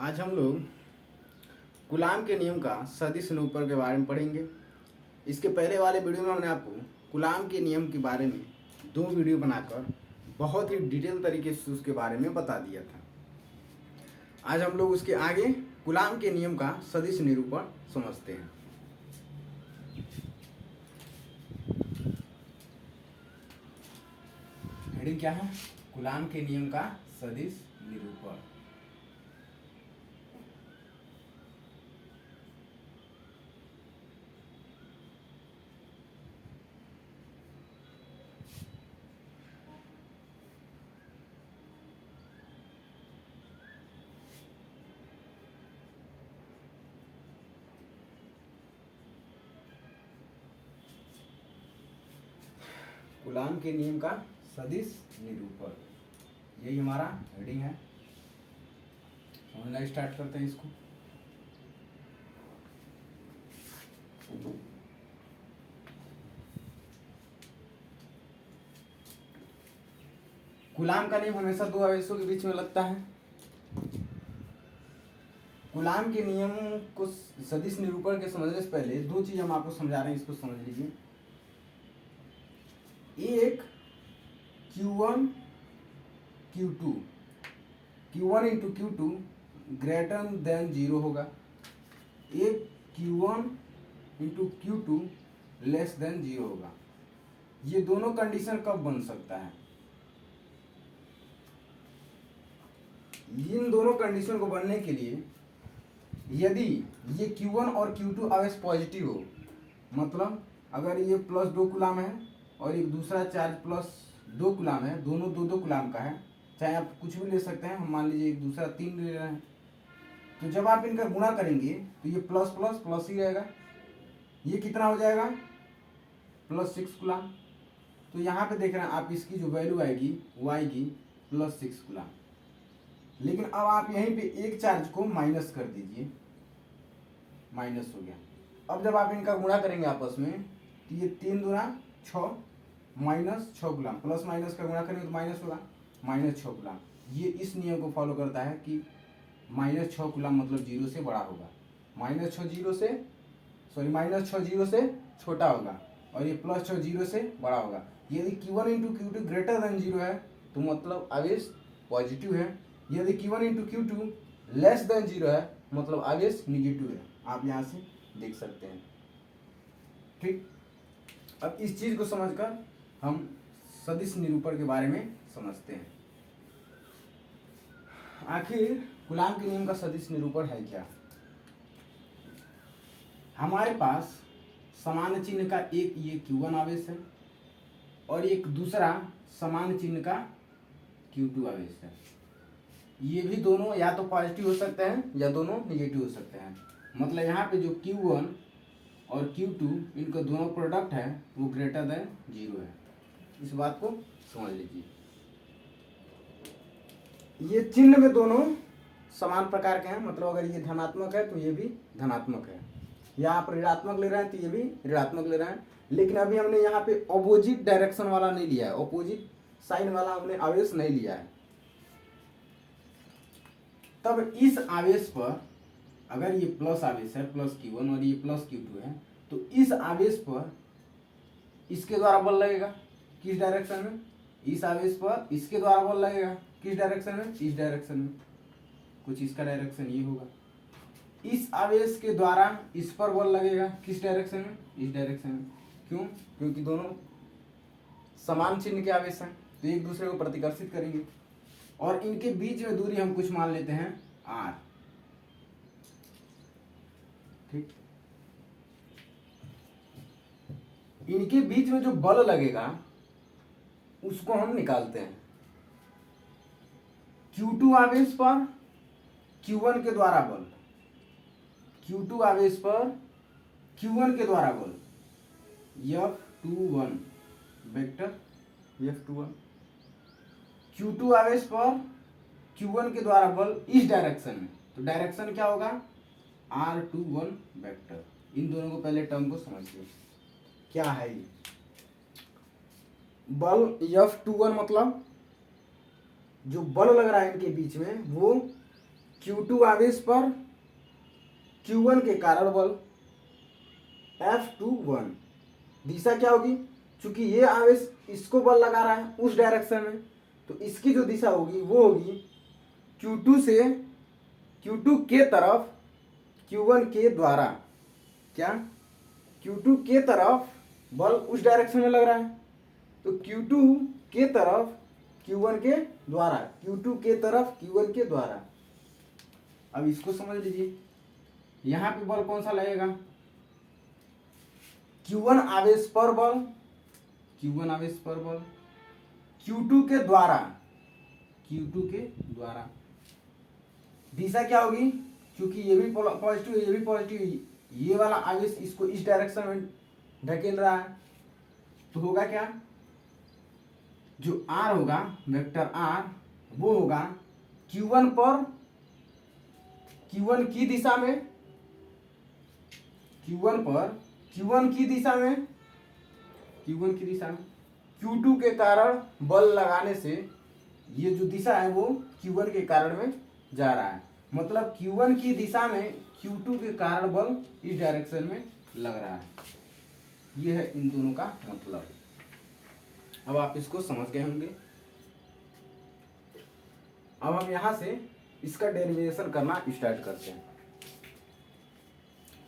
आज हम लोग कूलाम के नियम का सदिश निरूपण के बारे में पढ़ेंगे। इसके पहले वाले वीडियो में हमने आपको कूलाम के नियम के बारे में 2 वीडियो बनाकर बहुत ही डिटेल तरीके से उसके बारे में बता दिया था। आज हम लोग उसके आगे कूलाम के नियम का सदिश निरूपण समझते हैं। हेडिंग क्या है? कूलाम के नियम का सदिश निरूपण। कूलाम के नियम का सदिश निरूपण, यही हमारा हेडिंग है। समझना स्टार्ट करते हैं इसको। कूलाम का नियम हमेशा 2 आवेशों के बीच में लगता है। कूलाम के नियम को सदिश निरूपण के समझने से पहले 2 चीज हम आपको समझा रहे हैं, इसको समझ लीजिए। एक Q1 Q2 Q1 into Q2 greater than 0 होगा। एक Q1 into Q2 less than 0 होगा। ये दोनों कंडीशन कब बन सकता है? इन दोनों कंडीशन को बनने के लिए यदि ये Q1 और Q2 आवेश पॉजिटिव हो, मतलब अगर ये +2 कूलाम है और एक दूसरा चार्ज +2 कूलाम है, दोनों 2-2 कूलाम का है, चाहे आप कुछ भी ले सकते हैं। हम मान लीजिए एक दूसरा 3 ले रहे हैं, तो जब आप इनका गुणा करेंगे तो ये प्लस प्लस प्लस ही रहेगा। ये कितना हो जाएगा? +6 कूलाम। तो यहाँ पे देख रहे हैं आप, इसकी जो वैल्यू आएगी वो आएगी +6 कूलाम। लेकिन अब आप यहीं पे एक चार्ज को माइनस कर दीजिए, माइनस हो गया। अब जब आप इनका गुणा करेंगे आपस में तो ये 3 दूना 6 -6 कूलाम, प्लस माइनस का गुणा करेंगे तो माइनस होगा, -6 कूलाम। ये इस नियम को फॉलो करता है कि -6 कूलाम मतलब 0 से बड़ा होगा, -6 0 से छोटा होगा और ये +6 0 से बड़ा होगा। यदि Q1 into Q2 greater than 0 है तो मतलब आवेश पॉजिटिव है। यदि Q1 into Q2 less than 0 है मतलब आवेश निगेटिव है। आप यहाँ से देख सकते हैं। ठीक, अब इस चीज को समझकर हम सदिश निरूपण के बारे में समझते हैं। आखिर कूलाम के नियम का सदिश निरूपण है क्या? हमारे पास समान चिन्ह का एक ये Q1 आवेश है और एक दूसरा समान चिन्ह का Q2 आवेश है। ये भी दोनों या तो पॉजिटिव हो सकते हैं या दोनों निगेटिव हो सकते हैं। मतलब यहाँ पे जो Q1 और Q2 इनका दोनों प्रोडक्ट है वो ग्रेटर देन 0 है। इस बात को समझ लीजिए। ये चिन्ह में दोनों समान प्रकार के हैं, मतलब अगर ये धनात्मक है तो ये भी धनात्मक है, या आप ऋणात्मक ले रहे हैं तो ये भी ऋणात्मक ले रहे हैं। लेकिन अभी हमने यहाँ पे ऑपोजिट डायरेक्शन वाला नहीं लिया है, ऑपोजिट साइन वाला हमने आवेश नहीं लिया है। तब इस आवेश पर अगर ये प्लस आवेश है +Q1 और ये +Q2 है तो इस आवेश पर इसके द्वारा बल लगेगा किस डायरेक्शन में? इस आवेश पर इसके द्वारा बल लगेगा किस डायरेक्शन में? इस डायरेक्शन में। कुछ इसका डायरेक्शन ये होगा। इस आवेश के द्वारा इस पर बल लगेगा किस डायरेक्शन में? इस डायरेक्शन में। क्यों? क्योंकि दोनों समान चिन्ह के आवेश हैं तो एक दूसरे को प्रतिकर्षित करेंगे। और इनके बीच में दूरी हम कुछ मान लेते हैं r। ठीक, इनके बीच में जो बल लगेगा उसको हम निकालते हैं। Q2 आवेश पर Q1 के द्वारा बल, Q2 आवेश पर Q1 के द्वारा बल F21 वेक्टर F21। Q2 आवेश पर Q1 के द्वारा बल इस डायरेक्शन में, तो डायरेक्शन क्या होगा? R21 vector. इन दोनों को पहले टर्म को समझिए क्या है ये। बल F21 मतलब जो बल लग रहा है इनके बीच में वो Q2 आवेश पर Q1 के कारण बल F21, दिशा क्या होगी, चूंकि ये आवेश इसको बल लगा रहा है उस डायरेक्शन में, तो इसकी जो दिशा होगी वो होगी Q2 से Q2 के तरफ Q1 के द्वारा, क्या Q2 के तरफ बल उस डायरेक्शन में लग रहा है, तो Q2 के तरफ Q1 के द्वारा, Q2 के तरफ Q1 के द्वारा। अब इसको समझ लीजिए, यहां पे बल कौन सा लगेगा, Q1 आवेश पर बल, Q1 आवेश पर बल Q2 के द्वारा, Q2 के द्वारा। दिशा क्या होगी, क्योंकि ये भी पॉजिटिव है ये भी पॉजिटिव है, ये वाला आवेश इसको इस डायरेक्शन में ढकेल रहा है, तो होगा क्या, जो R होगा वेक्टर R वो होगा Q1 पर, Q1 की दिशा में, Q1 पर Q1 की दिशा में, Q1 की दिशा में Q2 के कारण बल लगाने से ये जो दिशा है वो Q1 के कारण में जा रहा है, मतलब Q1 की दिशा में Q2 के कारण बल इस डायरेक्शन में लग रहा है। ये है इन दोनों का मतलब। अब आप इसको समझ गए होंगे। अब हम यहां से इसका डेरिवेशन करना स्टार्ट करते हैं।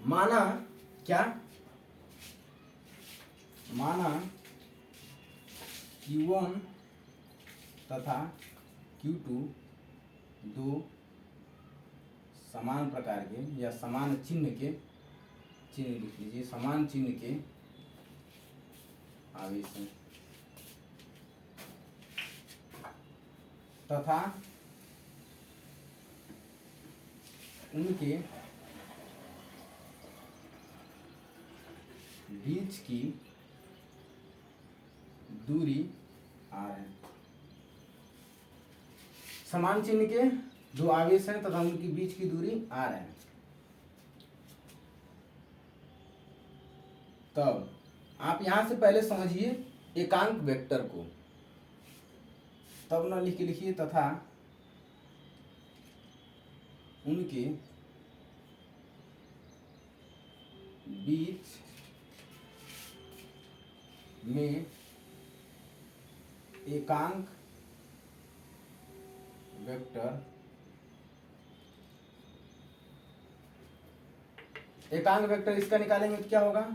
माना क्या, माना Q1 तथा Q2 दो समान प्रकार के या समान चिन्ह के, चिन्ह लिख लीजिए, समान चिन्ह के आवेश हैं तथा उनके बीच की दूरी R है। समान चिन्ह के दो आवेश हैं तथा उनके बीच की दूरी R है। तब आप यहां से पहले समझिए एकांक वेक्टर को, तब न लिख के लिखिए तथा उनके बीच में एकांक वेक्टर, एकांक वेक्टर इसका निकालेंगे तो क्या होगा,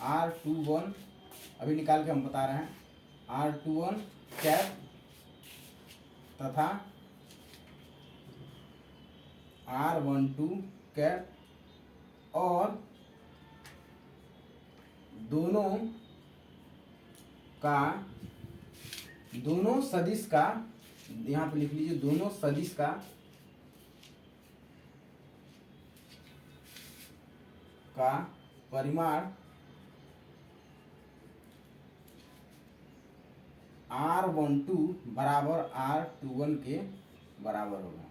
R21, अभी निकाल के हम बता रहे हैं, R21 कैप तथा R12 कैप, और दोनों का, दोनों सदिश का, यहां पे लिख लीजिए, दोनों सदिश का परिमाण R12 बराबर R21 के बराबर होगा।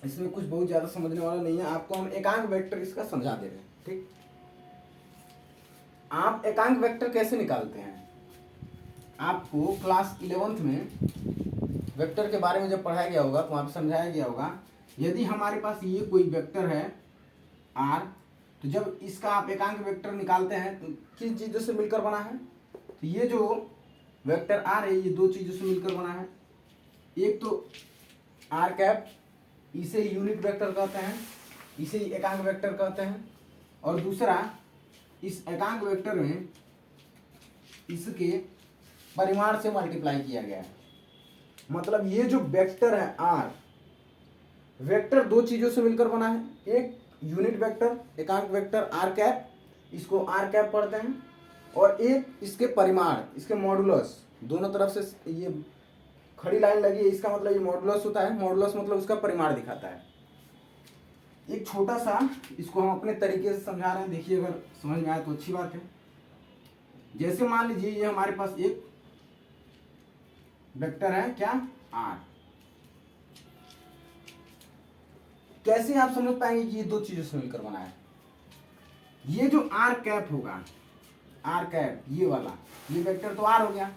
इसमें कुछ बहुत ज्यादा समझने वाला नहीं है, आपको हम एकांक वेक्टर इसका समझा दे रहे हैं। ठीक, आप एकांक वेक्टर कैसे निकालते हैं, आपको क्लास 11th में वेक्टर के बारे में जब पढ़ाया गया होगा तो वहां पे समझाया गया होगा, यदि हमारे पास ये कोई वेक्टर है R, तो जब इसका आप एकांक वेक्टर निकालते हैं तो किस चीजों से मिलकर बना है, तो ये जो वेक्टर R है ये दो चीजों से मिलकर बना है। एक तो R कैप, इसे यूनिट वेक्टर कहते हैं, इसे एकांक वेक्टर कहते हैं, और दूसरा इस एकांक वेक्टर में इसके परिमाण से मल्टीप्लाई किया गया है। मतलब ये जो वेक्टर है R, वेक्टर दो चीजों से मिलकर बना है, एक यूनिट वेक्टर एकांक वेक्टर R कैप, इसको R कैप पढ़ते हैं, और एक इसके परिमाण, इसके मॉडुलस, दोनों तरफ से ये खड़ी लाइन लगी है, इसका मतलब ये मॉडुलस होता है, मॉडुलस मतलब उसका परिमाण दिखाता है। एक छोटा सा इसको हम अपने तरीके से समझा रहे हैं, देखिए अगर समझ में आए तो अच्छी बात है। जैसे मान लीजिए ये हमारे पास एक वेक्टर है क्या R, कैसे आप समझ पाएंगे कि ये दो चीजों से मिलकर बना है। ये जो R कैप होगा, R कैप ये वाला, ये वेक्टर तो R हो गया,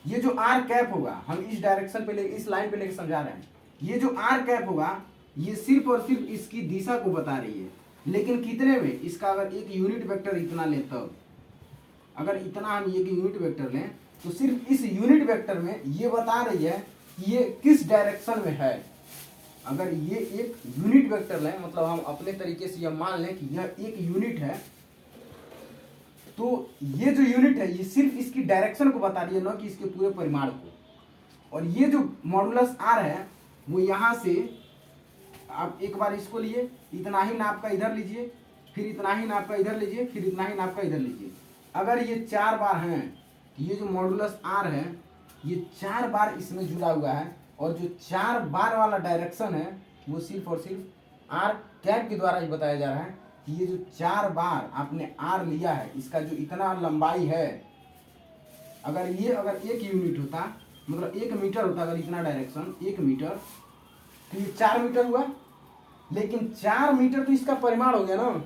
ये जो आर कैप होगा, हम इस डायरेक्शन पे ले, इस लाइन पे लेके समझा रहे हैं, ये जो आर कैप होगा ये सिर्फ और सिर्फ इसकी दिशा को बता रही है, लेकिन कितने में, इसका अगर एक यूनिट वेक्टर इतना लें तब, अगर इतना हम ये यूनिट वेक्टर लें तो सिर्फ इस यूनिट वेक्टर में ये बता रही है कि ये किस डायरेक्शन में है। अगर ये एक यूनिट वेक्टर लें, मतलब हम अपने तरीके से यह मान लें कि यह एक यूनिट है, तो ये जो यूनिट है ये सिर्फ इसकी डायरेक्शन को बता रही है, न कि इसके पूरे परिमाण को। और ये जो मॉडुलस आर है वो यहाँ से आप एक बार इसको लिए, इतना ही नाप का इधर लीजिए, फिर इतना ही नाप का इधर लीजिए, फिर इतना ही नाप का इधर लीजिए। अगर ये 4 बार हैं, ये जो मॉडुलस आर है ये 4 बार इसमें जुड़ा हुआ है, और जो 4 बार वाला डायरेक्शन है वो सिर्फ और सिर्फ आर कैप के द्वारा ही बताया जा रहा है कि ये जो 4 बार आपने आर लिया है, इसका जो इतना लंबाई है, अगर ये अगर 1 यूनिट होता, मतलब 1 मीटर होता, अगर इतना डायरेक्शन 1 मीटर, तो ये 4 मीटर हुआ। लेकिन 4 मीटर तो इसका परिमाण हो गया ना।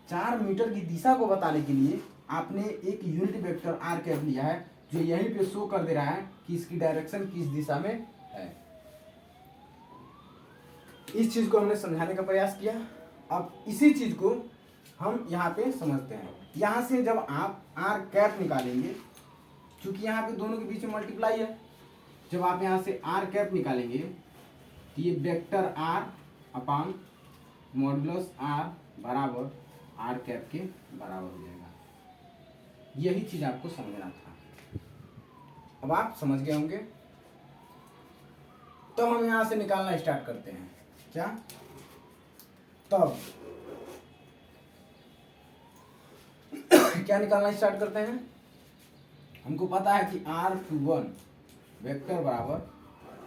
4 मीटर की दिशा को बताने के लिए आपने एक यूनिट वेक्टर आर कैप लिया है, जो यहीं पे शो कर दे रहा है कि इसकी डायरेक्शन किस दिशा में है। इस चीज को हमने समझाने का प्रयास किया। अब इसी चीज को हम यहाँ पे समझते हैं। यहाँ से जब आप आर कैप निकालेंगे, क्योंकि यहाँ पे दोनों के बीच में मल्टीप्लाई है, जब आप यहाँ से आर कैप निकालेंगे तो ये vector r upon modulus r बराबर आर कैप के बराबर हो जाएगा। यही चीज आपको समझना था। अब आप समझ गए होंगे। तो हम यहां से निकालना स्टार्ट करते हैं। क्या? तब क्या निकालना स्टार्ट करते हैं? हमको पता है कि R21 वेक्टर बराबर,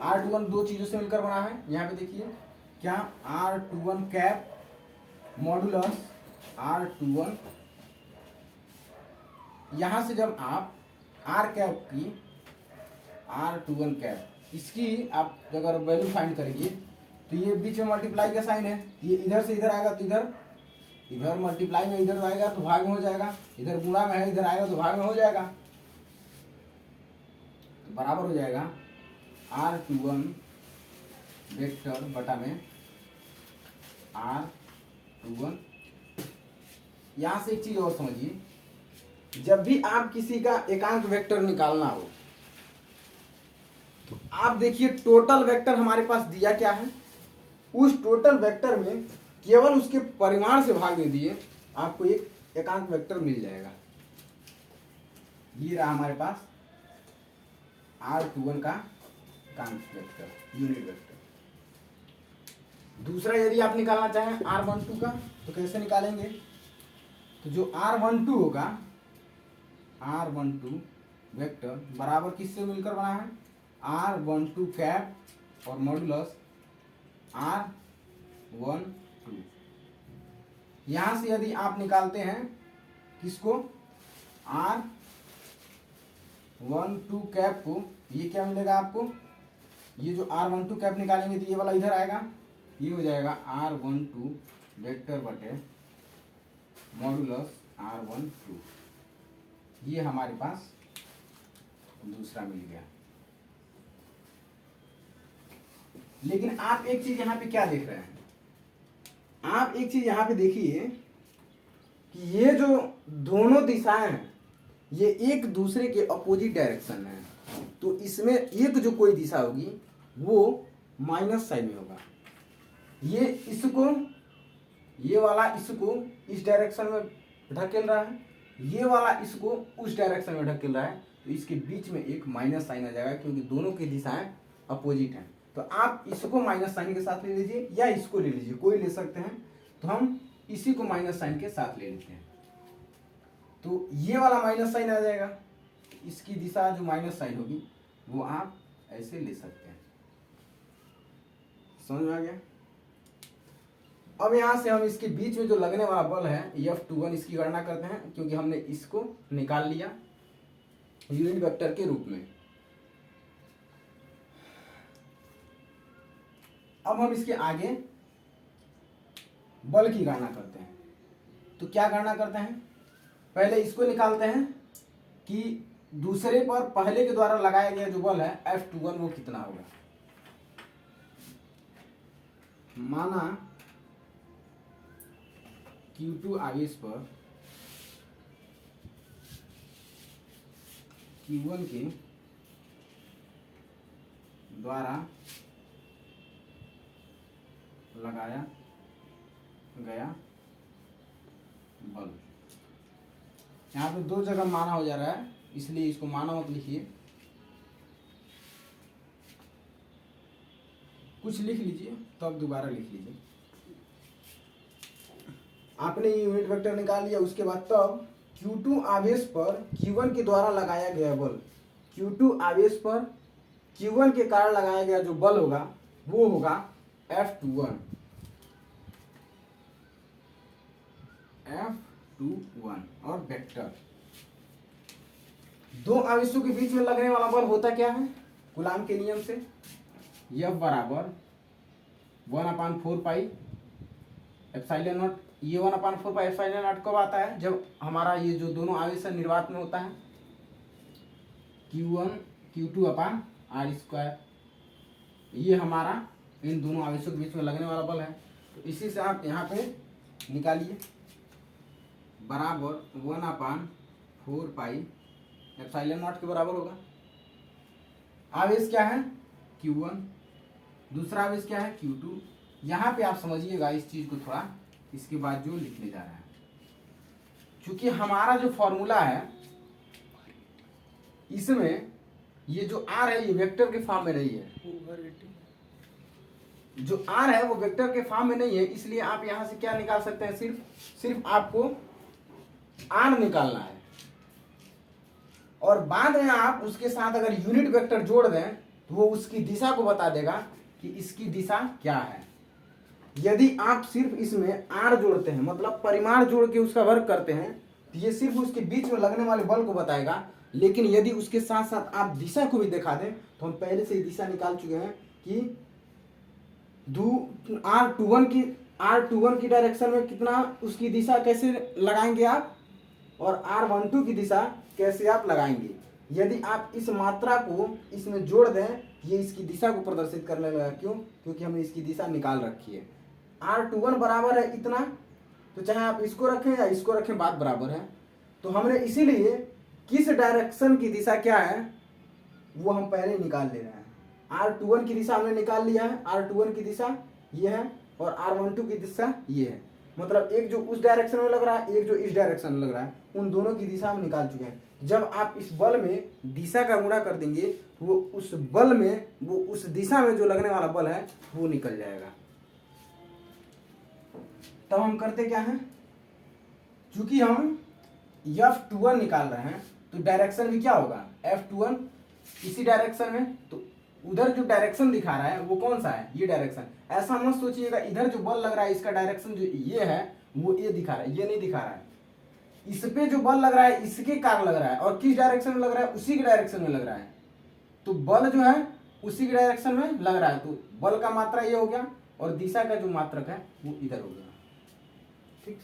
R21 दो चीजों से मिलकर बना है। यहाँ पे देखिए क्या, R21 कैप मॉडुलस R21। यहां से जब आप R कैप की R21 कैप, इसकी आप अगर वैल्यू फाइंड करेंगे तो ये बीच में मल्टीप्लाई का साइन है, ये इधर से इधर आएगा तो इधर, इधर मल्टीप्लाई में इधर आएगा तो भाग में हो जाएगा, इधर गुणा में है इधर आएगा तो भाग में हो जाएगा, तो बराबर हो जाएगा R21 वेक्टर बटा में R21। यहां से एक चीज और समझिए, जब भी आप किसी का एकांक वेक्टर निकालना हो तो आप देखिए टोटल वेक्टर हमारे पास दिया क्या है, उस टोटल वेक्टर में केवल उसके परिमाण से भाग दे दिए, आपको एक एकांक वेक्टर मिल जाएगा। ये रहा हमारे पास R21 का एकांक वेक्टर, यूनिट वेक्टर। दूसरा यदि आप निकालना चाहें R12 का तो कैसे निकालेंगे? तो जो R12 होगा, R12 वेक्टर बराबर किससे मिलकर बना है, R12 कैप और मॉडुलस R12। यहां से यदि आप निकालते हैं किसको, R12 कैप को, ये क्या मिलेगा आपको, ये जो R12 कैप निकालेंगे तो ये वाला इधर आएगा, ये हो जाएगा R12 वेक्टर बटे मॉडुलस R12। ये हमारे पास दूसरा मिल गया। लेकिन आप एक चीज यहां पे क्या देख रहे हैं, आप एक चीज यहां पे देखिए कि ये जो दोनों दिशाएं हैं ये एक दूसरे के अपोजिट डायरेक्शन में है, तो इसमें एक जो कोई दिशा होगी वो माइनस साइन में होगा। ये इसको, ये वाला इसको इस डायरेक्शन में ढकेल रहा है, ये वाला इसको उस डायरेक्शन में ढकेल रहा है, तो इसके बीच में एक माइनस साइन आ जाएगा, क्योंकि दोनों की दिशाएं अपोजिट हैं। तो आप इसको माइनस साइन के साथ ले लीजिए या इसको ले लीजिए, कोई ले सकते हैं। तो हम इसी को माइनस साइन के साथ ले लेते हैं, तो ये वाला माइनस साइन आ जाएगा, इसकी दिशा जो माइनस साइन होगी वो आप ऐसे ले सकते हैं। समझ में आ गया? अब यहां से हम इसके बीच में जो लगने वाला बल है F21, इसकी गणना करते हैं, क्योंकि हमने इसको निकाल लिया यूनिट वेक्टर के रूप में। अब हम इसके आगे बल की गणना करते हैं। तो क्या गणना करते हैं, पहले इसको निकालते हैं कि दूसरे पर पहले के द्वारा लगाया गया जो बल है F21 वो कितना होगा। माना Q2 आवेश पर Q1 के द्वारा लगाया गया बल। यहाँ पे दो जगह माना हो जा रहा है, इसलिए इसको माना मत लिखिए, कुछ लिख लीजिए तब दोबारा लिख लीजिए। आपने ये यूनिट वेक्टर निकाल लिया, उसके बाद तब Q2 आवेश पर Q1 के द्वारा लगाया गया बल, Q2 आवेश पर Q1 के कारण लगाया गया जो बल होगा वो होगा F21 और वेक्टर। दो आवेशों के बीच में लगने वाला बल होता क्या है कूलाम के नियम से, F बराबर 1/4 पाई एप्सिलॉन नॉट। ये 1/4 पाई एप्सिलॉन नॉट कब आता है, जब हमारा ये जो दोनों आवेश है निर्वात में होता है, Q1 Q2/r²। ये हमारा इन दोनों आवेशों के बीच में लगने वाला बल है। तो इसी से आप यहाँ पे निकालिए, बराबर 1/4 पाई एप्सिलॉन नॉट के बराबर होगा। आवेश क्या है Q1, दूसरा आवेश क्या है Q2। यहाँ पे आप समझिएगा इस चीज को थोड़ा, इसके बाद जो लिखने जा रहा है, क्योंकि हमारा जो फॉर्मूला है इसमें ये जो R है ये वेक्टर के फॉर्म में नहीं है, जो R है वो वेक्टर के फॉर्म में नहीं है, इसलिए आप यहां से क्या निकाल सकते हैं, सिर्फ आपको R निकालना है और बाद में आप उसके साथ अगर यूनिट वेक्टर जोड़ दें तो वो उसकी दिशा को बता देगा कि इसकी दिशा क्या है। यदि आप सिर्फ इसमें R जोड़ते हैं, मतलब परिमाण जोड़ के उसका वर्ग करते हैं, तो ये सिर्फ उसके बीच में लगने वाले बल को बताएगा। लेकिन यदि उसके साथ साथ आप दिशा को भी दिखा दें तो हम पहले से ही दिशा निकाल चुके हैं कि R21 की डायरेक्शन में कितना उसकी दिशा कैसे लगाएंगे आप, और R12 की दिशा कैसे आप लगाएंगे। यदि आप इस मात्रा को इसमें जोड़ दें, ये इसकी दिशा को प्रदर्शित करने लगा। क्यों? क्योंकि हमने इसकी दिशा निकाल रखी है। R21 बराबर है इतना, तो चाहे आप इसको रखें या इसको रखें, बात बराबर है। तो हमने इसीलिए किस डायरेक्शन की दिशा क्या है वो हम पहले निकाल ले रहे हैं। R21 की दिशा हमने निकाल लिया है, R21 की दिशा ये है और R12 की दिशा ये है। मतलब एक जो उस डायरेक्शन में लग रहा है, एक जो इस डायरेक्शन में लग रहा है, उन दोनों की दिशा हम निकाल चुके हैं। जब आप इस बल में दिशा का गुणा कर देंगे वो उस बल में, वो उस दिशा में जो लगने वाला बल है वो निकल जाएगा। तब हम करते क्या है, चूंकि हम F21 निकाल रहे हैं तो डायरेक्शन भी क्या होगा F21 इसी डायरेक्शन में, तो उधर जो डायरेक्शन दिखा रहा है वो कौन सा है, ये डायरेक्शन। ऐसा मत सोचिएगा इधर जो बल लग रहा है इसका डायरेक्शन जो ये है वो ये दिखा रहा है, ये नहीं दिखा रहा है। इस पे जो बल लग रहा है इसके कारण लग रहा है, और किस डायरेक्शन में लग रहा है, उसी के डायरेक्शन में लग रहा है। तो बल जो है उसी के डायरेक्शन में लग रहा है, तो बल का मात्रा ये हो गया और दिशा का जो मात्रक है वो इधर हो गया। ठीक,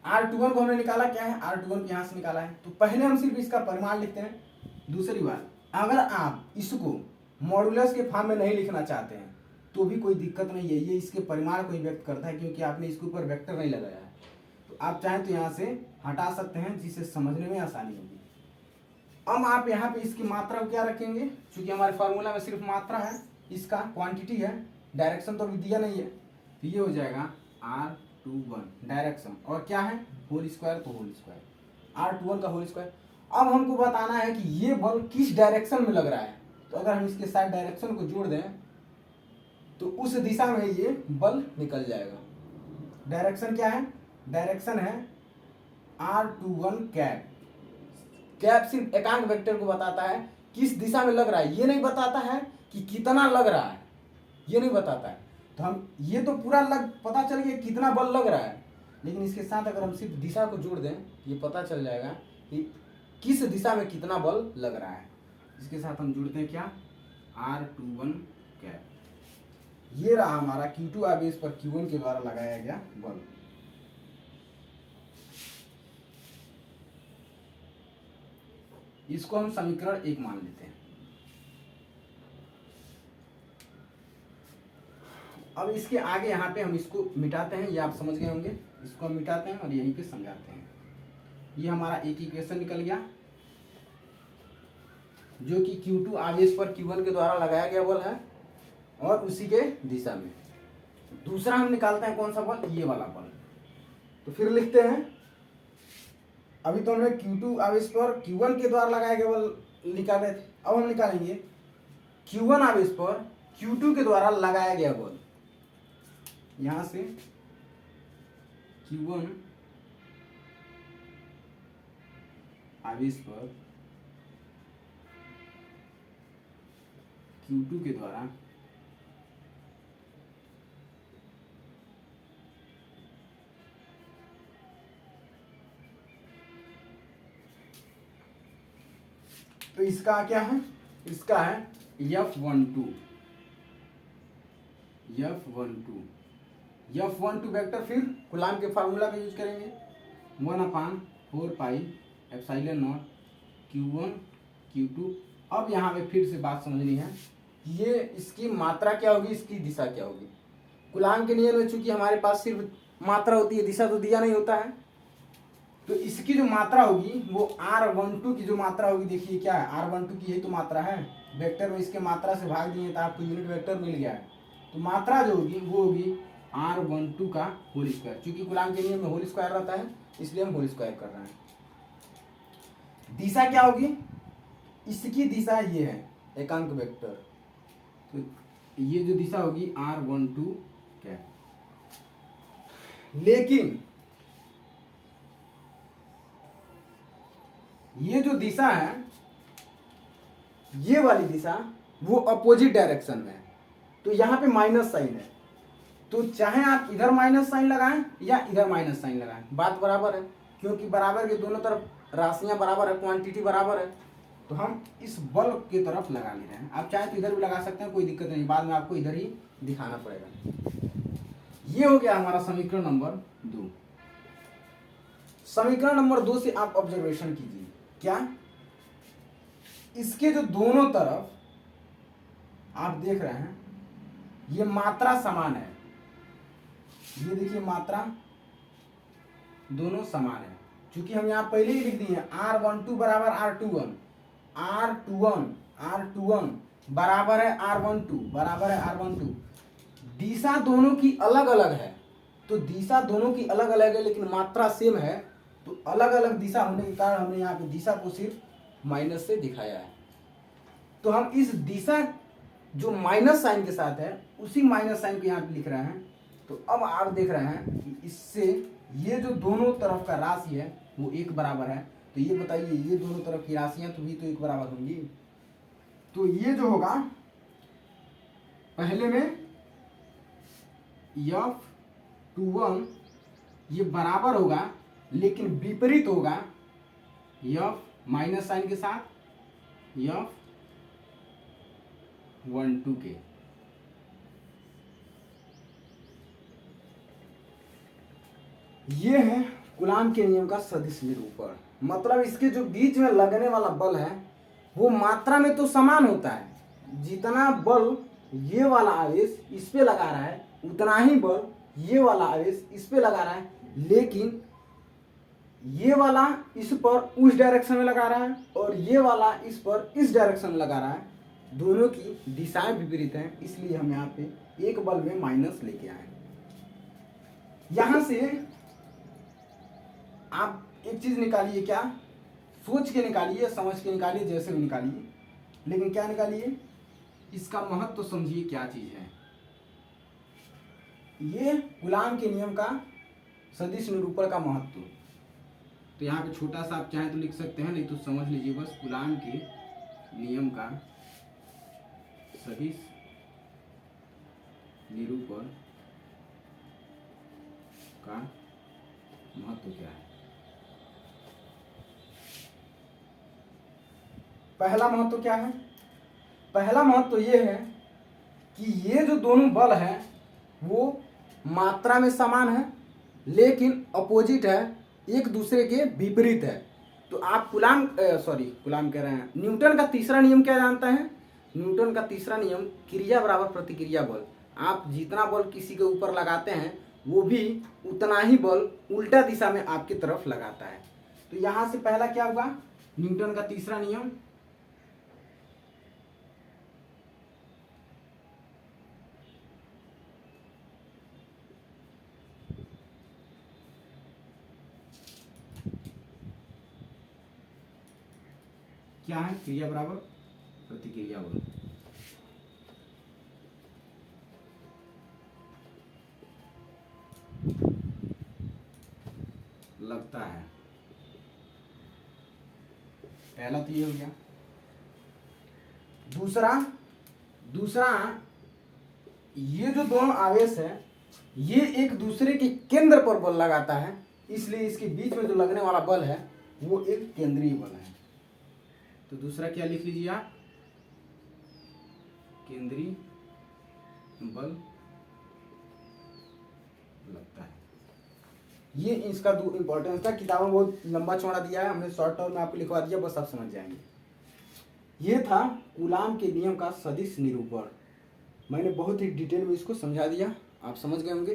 R21 को हमने निकाला क्या है, R21 यहां से निकाला है। तो पहले हम सिर्फ इसका परिमाण लिखते हैं। दूसरी बात, अगर आप इसको मॉडुलस के फॉर्म में नहीं लिखना चाहते हैं तो भी कोई दिक्कत नहीं है, ये इसके परिमाण को ही व्यक्त करता है क्योंकि आपने इसके ऊपर वेक्टर नहीं लगाया है। तो आप चाहें तो यहाँ से हटा सकते हैं जिससे समझने में आसानी होगी। अब आप यहाँ पे इसकी मात्रा को क्या रखेंगे, क्योंकि हमारे फार्मूला में सिर्फ मात्रा है, इसका क्वांटिटी है, डायरेक्शन तो अभी दिया नहीं है। तो ये हो जाएगा R21 डायरेक्शन, और क्या है होल स्क्वायर, तो होल स्क्वायर R21 का होल स्क्वायर। अब हमको बताना है कि ये बल किस डायरेक्शन में लग रहा है। तो अगर हम इसके साथ डायरेक्शन को जोड़ दें तो उस दिशा में ये बल निकल जाएगा। डायरेक्शन क्या है, डायरेक्शन है R21 कैप। कैप सिर्फ एकांक वेक्टर को बताता है किस दिशा में लग रहा है, ये नहीं बताता है कि कितना लग रहा है, ये नहीं बताता है। तो हम ये तो पूरा पता चल गया कितना बल लग रहा है, लेकिन इसके साथ अगर हम सिर्फ दिशा को जोड़ दें ये पता चल जाएगा कि किस दिशा में कितना बल लग रहा है। इसके साथ हम जुड़ते हैं क्या, R21 कैप। ये रहा हमारा Q2 आवेश पर Q1 के द्वारा लगाया गया बल। इसको हम समीकरण 1 मान लेते हैं। अब इसके आगे यहाँ पे हम इसको मिटाते हैं, ये आप समझ गए होंगे। इसको हम मिटाते हैं और यहीं पे समझाते हैं। ये हमारा एक इक्वेशन निकल गया जो कि Q2 आवेश पर Q1 के द्वारा लगाया गया बल है और उसी के दिशा में। दूसरा हम निकालते हैं कौन सा बल, ये वाला बल। तो फिर लिखते हैं, अभी तो हमने Q2 आवेश पर Q1 के द्वारा लगाया गया बल निकाले थे, अब हम निकालेंगे Q1 आवेश पर Q2 के द्वारा लगाया गया बल। यहां से Q1 आवेश पर Q2 के द्वारा तो इसका क्या है, इसका है F12 वेक्टर। फिर कूलाम के फार्मूला का यूज करेंगे, 1/4 pi epsilon not Q1 Q2। अब यहाँ पे फिर से बात समझनी है, ये इसकी मात्रा क्या होगी, इसकी दिशा क्या होगी। कूलाम के नियम में चूंकि हमारे पास सिर्फ मात्रा होती है, दिशा तो दिया नहीं होता है, तो इसकी जो मात्रा होगी वो R12 की जो मात्रा होगी, देखिए क्या है, R12 की यही तो मात्रा है। वेक्टर में इसके मात्रा से भाग दिए तो आपको यूनिट वेक्टर मिल गया है। तो मात्रा जो होगी वो होगी R12 का होल स्क्वायर। चूंकि कूलाम के नियम में होल स्क्वायर रहता है इसलिए हम होल स्क्वायर कर रहे हैं। दिशा क्या होगी, इसकी दिशा ये है एकांक वेक्टर, तो ये जो दिशा होगी R12 क्या है। लेकिन ये जो दिशा है, ये वाली दिशा वो अपोजिट डायरेक्शन में है, तो यहाँ पे माइनस साइन है। तो चाहे आप इधर माइनस साइन लगाएं या इधर माइनस साइन लगाएं, बात बराबर है, क्योंकि बराबर के दोनों तरफ राशियां बराबर है, क्वांटिटी बराबर है। तो हम इस बल की तरफ लगा ले रहे हैं। आप चाहे तो इधर भी लगा सकते हैं, कोई दिक्कत नहीं, बाद में आपको इधर ही दिखाना पड़ेगा। ये हो गया हमारा समीकरण नंबर 2। समीकरण नंबर 2 से आप ऑब्जर्वेशन कीजिए, क्या इसके जो दोनों तरफ आप देख रहे हैं ये मात्रा समान है। ये देखिए मात्रा दोनों समान है, क्योंकि हम यहाँ पहले ही लिख दिए हैं R12 बराबर R21, R21 बराबर है R12 बराबर है R12। दिशा दोनों की अलग अलग है, तो दिशा दोनों की अलग अलग है लेकिन मात्रा सेम है, तो अलग अलग दिशा होने के कारण हमने यहाँ पे दिशा को सिर्फ माइनस से दिखाया है। तो हम इस दिशा जो माइनस साइन के साथ है उसी माइनस साइन को यहाँ पे लिख रहे हैं। तो अब आप देख रहे हैं कि इससे ये जो दोनों तरफ का राशि है वो एक बराबर है। तो ये बताइए, ये दोनों तरफ की राशियां तो भी तो एक बराबर होंगी। तो ये जो होगा पहले में F21 ये बराबर होगा लेकिन विपरीत होगा F माइनस साइन के साथ F12 के। ये है कूलाम के नियम का सदिश निरूपण। मतलब इसके जो बीच में लगने वाला बल है वो मात्रा में तो समान होता है, जितना बल ये वाला आवेश इस पे लगा रहा है उतना ही बल ये वाला आवेश इस पे लगा रहा है, लेकिन ये वाला इस पर उस डायरेक्शन में लगा रहा है और ये वाला इस पर इस डायरेक्शन में लगा रहा है। दोनों की दिशाएं विपरीत हैं, इसलिए हम यहाँ पे एक बल में माइनस लेके आए। यहां से आप एक चीज निकालिए, क्या सोच के निकालिए, समझ के निकालिए, जैसे भी निकालिए, लेकिन क्या निकालिए, इसका महत्व तो समझिए क्या चीज है। ये कूलाम के नियम का सदिश निरूपण का महत्व। तो यहाँ पे छोटा सा आप चाहें तो लिख सकते हैं, नहीं तो समझ लीजिए बस कूलाम के नियम का सदिश निरूपण का महत्व क्या है। पहला महत्व क्या है? पहला महत्व ये है कि ये जो दोनों बल है वो मात्रा में समान है लेकिन अपोजिट है, एक दूसरे के विपरीत है। तो आप कुलाम कह रहे हैं, न्यूटन का तीसरा नियम क्या जानते हैं? न्यूटन का तीसरा नियम क्रिया बराबर प्रतिक्रिया बल। आप जितना बल किसी के ऊपर लगाते हैं वो भी उतना ही बल उल्टा दिशा में आपकी तरफ लगाता है। तो यहां से पहला क्या हुआ? न्यूटन का तीसरा नियम, क्या है? क्रिया बराबर प्रतिक्रिया बल। लगता है, पहला तो ये हो गया। दूसरा ये जो दोनों आवेश है ये एक दूसरे के केंद्र पर बल लगाता है, इसलिए इसके बीच में जो लगने वाला बल है वो एक केंद्रीय बल है। तो दूसरा क्या लिख लीजिए आप? केंद्रीय बल लगता है। ये इसका दो इंपॉर्टेंस था। किताबों में बहुत लंबा चौड़ा दिया है, हमने शॉर्ट टर्म में आपको लिखवा दिया, बस आप समझ जाएंगे। ये था कूलाम के नियम का सदिश निरूपण। मैंने बहुत ही डिटेल में इसको समझा दिया, आप समझ गए होंगे।